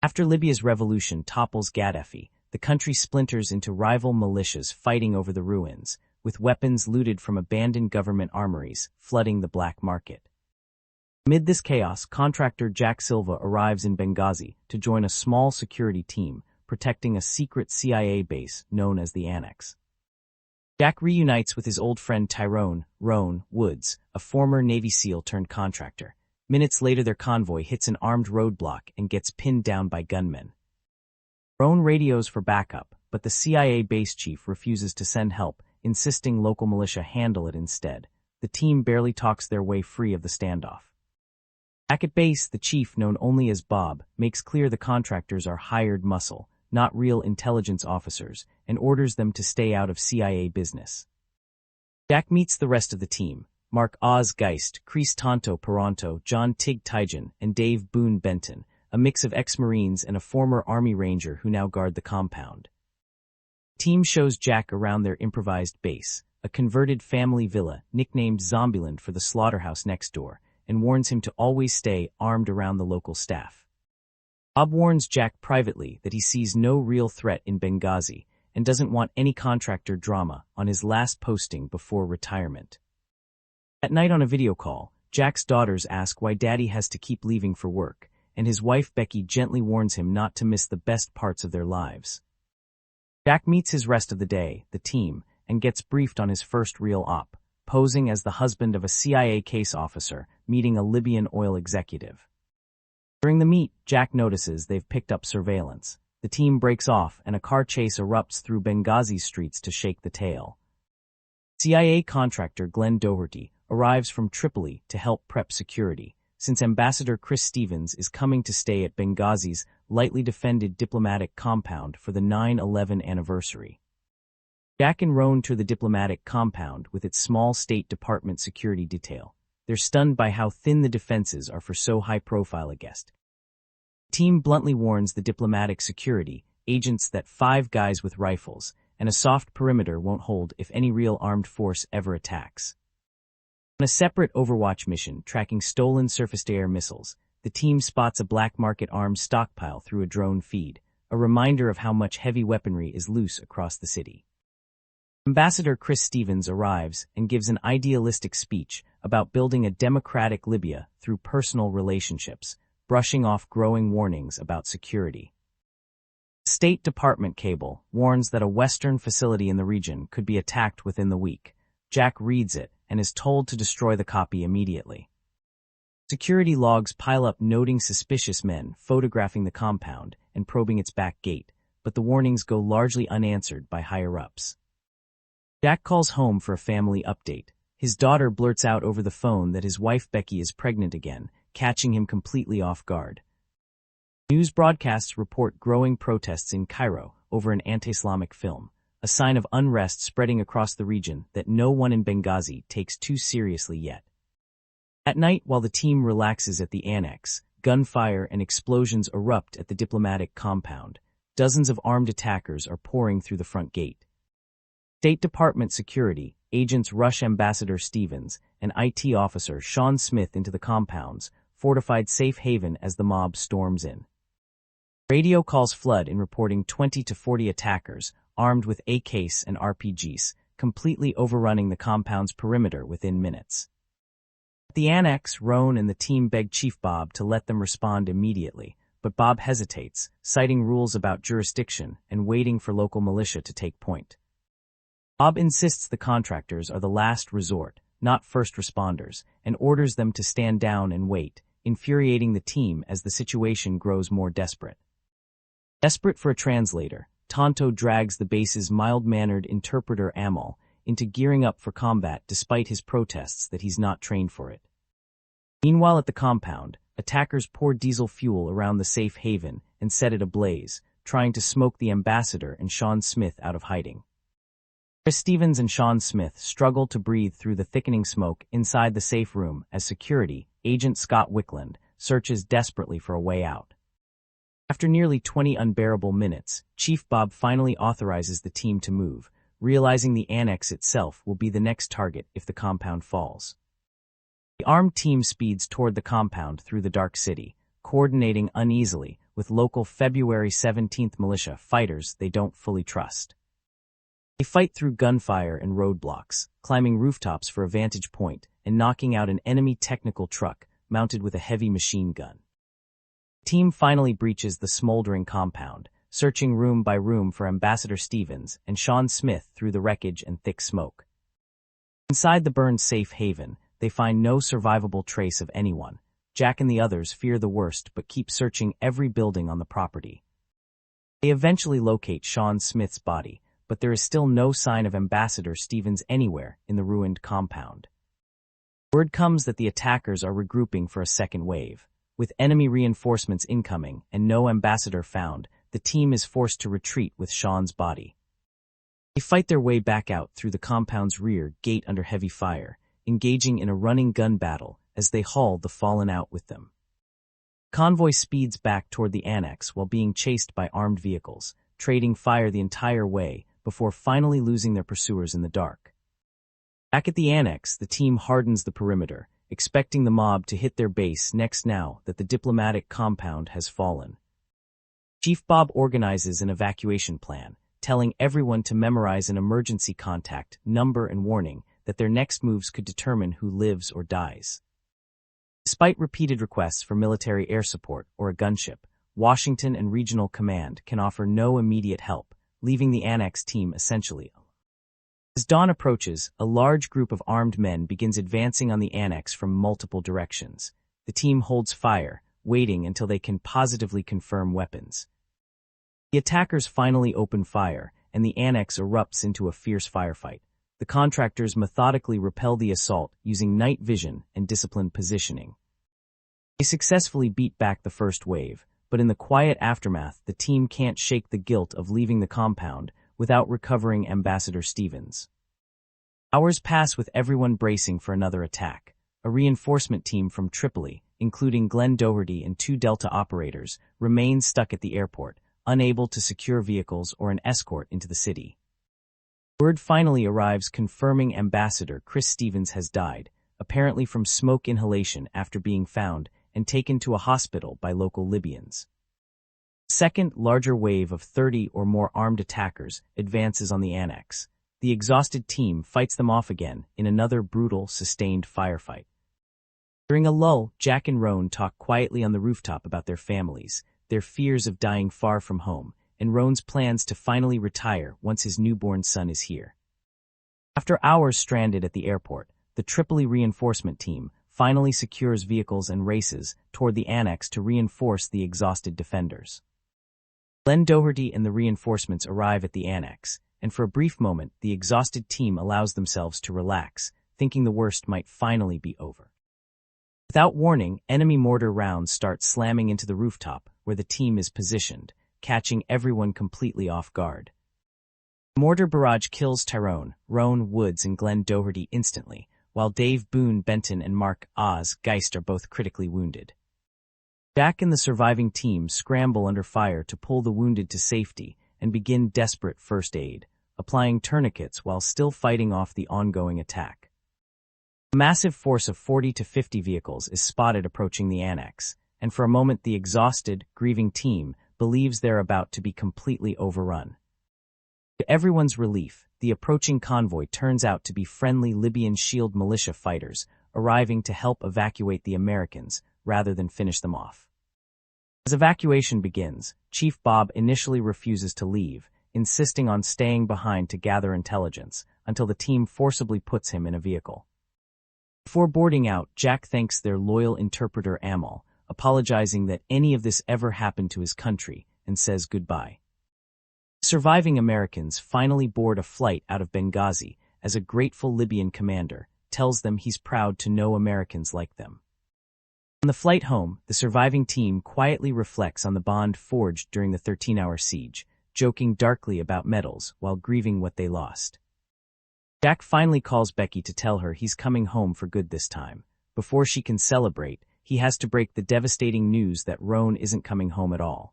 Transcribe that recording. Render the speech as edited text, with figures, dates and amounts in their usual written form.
After Libya's revolution topples Gaddafi, the country splinters into rival militias fighting over the ruins, with weapons looted from abandoned government armories flooding the black market. Amid this chaos, contractor Jack Silva arrives in Benghazi to join a small security team protecting a secret CIA base known as the Annex. Jack reunites with his old friend Tyrone "Roan" Woods, a former Navy SEAL turned contractor. Minutes later, their convoy hits an armed roadblock and gets pinned down by gunmen. Roan radios for backup, but the CIA base chief refuses to send help, insisting local militia handle it instead. The team barely talks their way free of the standoff. Back at base, the chief, known only as Bob, makes clear the contractors are hired muscle, not real intelligence officers, and orders them to stay out of CIA business. Jack meets the rest of the team: Mark Oz Geist, Chris Tonto Peranto, John Tig Tygen, and Dave Boone Benton, a mix of ex-Marines and a former Army Ranger who now guard the compound. The team shows Jack around their improvised base, a converted family villa nicknamed Zombieland for the slaughterhouse next door, and warns him to always stay armed around the local staff. Bob warns Jack privately that he sees no real threat in Benghazi and doesn't want any contractor drama on his last posting before retirement. At night on a video call, Jack's daughters ask why Daddy has to keep leaving for work, and his wife Becky gently warns him not to miss the best parts of their lives. Jack meets his rest of the day, the team, and gets briefed on his first real op, posing as the husband of a CIA case officer meeting a Libyan oil executive. During the meet, Jack notices they've picked up surveillance. The team breaks off and a car chase erupts through Benghazi's streets to shake the tail. CIA contractor Glenn Doherty arrives from Tripoli to help prep security, since Ambassador Chris Stevens is coming to stay at Benghazi's lightly defended diplomatic compound for the 9/11 anniversary. Jack and Roan tour the diplomatic compound with its small State Department security detail. They're stunned by how thin the defenses are for so high-profile a guest. The team bluntly warns the diplomatic security agents that 5 guys with rifles and a soft perimeter won't hold if any real armed force ever attacks. On a separate Overwatch mission tracking stolen surface-to-air missiles, the team spots a black market arms stockpile through a drone feed, a reminder of how much heavy weaponry is loose across the city. Ambassador Chris Stevens arrives and gives an idealistic speech about building a democratic Libya through personal relationships, brushing off growing warnings about security. The State Department cable warns that a Western facility in the region could be attacked within the week. Jack reads it and is told to destroy the copy immediately. Security logs pile up noting suspicious men photographing the compound and probing its back gate, but the warnings go largely unanswered by higher-ups. Jack calls home for a family update. His daughter blurts out over the phone that his wife Becky is pregnant again, catching him completely off guard. News broadcasts report growing protests in Cairo over an anti-Islamic film, a sign of unrest spreading across the region that no one in Benghazi takes too seriously yet. At night, while the team relaxes at the Annex, gunfire and explosions erupt at the diplomatic compound. Dozens of armed attackers are pouring through the front gate. State Department security agents rush Ambassador Stevens and IT officer Sean Smith into the compound's fortified safe haven as the mob storms in. Radio calls flood in reporting 20 to 40 attackers, armed with AKs and RPGs, completely overrunning the compound's perimeter within minutes. At the Annex, Roan and the team beg Chief Bob to let them respond immediately, but Bob hesitates, citing rules about jurisdiction and waiting for local militia to take point. Bob insists the contractors are the last resort, not first responders, and orders them to stand down and wait, infuriating the team as the situation grows more desperate. Desperate for a translator, Tonto drags the base's mild-mannered interpreter Amal into gearing up for combat despite his protests that he's not trained for it. Meanwhile at the compound, attackers pour diesel fuel around the safe haven and set it ablaze, trying to smoke the ambassador and Sean Smith out of hiding. Chris Stevens and Sean Smith struggle to breathe through the thickening smoke inside the safe room as security agent Scott Wickland searches desperately for a way out. After nearly 20 unbearable minutes, Chief Bob finally authorizes the team to move, realizing the Annex itself will be the next target if the compound falls. The armed team speeds toward the compound through the dark city, coordinating uneasily with local February 17th militia fighters they don't fully trust. They fight through gunfire and roadblocks, climbing rooftops for a vantage point and knocking out an enemy technical truck mounted with a heavy machine gun. The team finally breaches the smoldering compound, searching room by room for Ambassador Stevens and Sean Smith through the wreckage and thick smoke. Inside the burned safe haven, they find no survivable trace of anyone. Jack and the others fear the worst but keep searching every building on the property. They eventually locate Sean Smith's body, but there is still no sign of Ambassador Stevens anywhere in the ruined compound. Word comes that the attackers are regrouping for a second wave. With enemy reinforcements incoming and no ambassador found, the team is forced to retreat with Sean's body. They fight their way back out through the compound's rear gate under heavy fire, engaging in a running gun battle as they haul the fallen out with them. The convoy speeds back toward the annex while being chased by armed vehicles, trading fire the entire way before finally losing their pursuers in the dark. Back at the annex, the team hardens the perimeter, expecting the mob to hit their base next now that the diplomatic compound has fallen. Chief Bob organizes an evacuation plan, telling everyone to memorize an emergency contact, number and warning that their next moves could determine who lives or dies. Despite repeated requests for military air support or a gunship, Washington and Regional Command can offer no immediate help, leaving the annex team essentially alone. As dawn approaches, a large group of armed men begins advancing on the annex from multiple directions. The team holds fire, waiting until they can positively confirm weapons. The attackers finally open fire, and the annex erupts into a fierce firefight. The contractors methodically repel the assault using night vision and disciplined positioning. They successfully beat back the first wave, but in the quiet aftermath, the team can't shake the guilt of leaving the compound without recovering Ambassador Stevens. Hours pass with everyone bracing for another attack. A reinforcement team from Tripoli, including Glenn Doherty and 2 Delta operators, remains stuck at the airport, unable to secure vehicles or an escort into the city. Word finally arrives confirming Ambassador Chris Stevens has died, apparently from smoke inhalation after being found and taken to a hospital by local Libyans. A second, larger wave of 30 or more armed attackers advances on the annex. The exhausted team fights them off again in another brutal, sustained firefight. During a lull, Jack and Roan talk quietly on the rooftop about their families, their fears of dying far from home, and Roan's plans to finally retire once his newborn son is here. After hours stranded at the airport, the Tripoli reinforcement team finally secures vehicles and races toward the annex to reinforce the exhausted defenders. Glenn Doherty and the reinforcements arrive at the annex, and for a brief moment, the exhausted team allows themselves to relax, thinking the worst might finally be over. Without warning, enemy mortar rounds start slamming into the rooftop where the team is positioned, catching everyone completely off guard. The mortar barrage kills Tyrone, Roan, Woods, and Glenn Doherty instantly, while Dave Boone, Benton, and Mark Oz Geist are both critically wounded. Jack and the surviving team scramble under fire to pull the wounded to safety and begin desperate first aid, applying tourniquets while still fighting off the ongoing attack. A massive force of 40 to 50 vehicles is spotted approaching the annex, and for a moment the exhausted, grieving team believes they're about to be completely overrun. To everyone's relief, the approaching convoy turns out to be friendly Libyan Shield militia fighters, arriving to help evacuate the Americans rather than finish them off. As evacuation begins, Chief Bob initially refuses to leave, insisting on staying behind to gather intelligence until the team forcibly puts him in a vehicle. Before boarding out, Jack thanks their loyal interpreter Amal, apologizing that any of this ever happened to his country, and says goodbye. Surviving Americans finally board a flight out of Benghazi as a grateful Libyan commander tells them he's proud to know Americans like them. On the flight home, the surviving team quietly reflects on the bond forged during the 13-hour siege, joking darkly about medals while grieving what they lost. Jack finally calls Becky to tell her he's coming home for good this time. Before she can celebrate, he has to break the devastating news that Roan isn't coming home at all.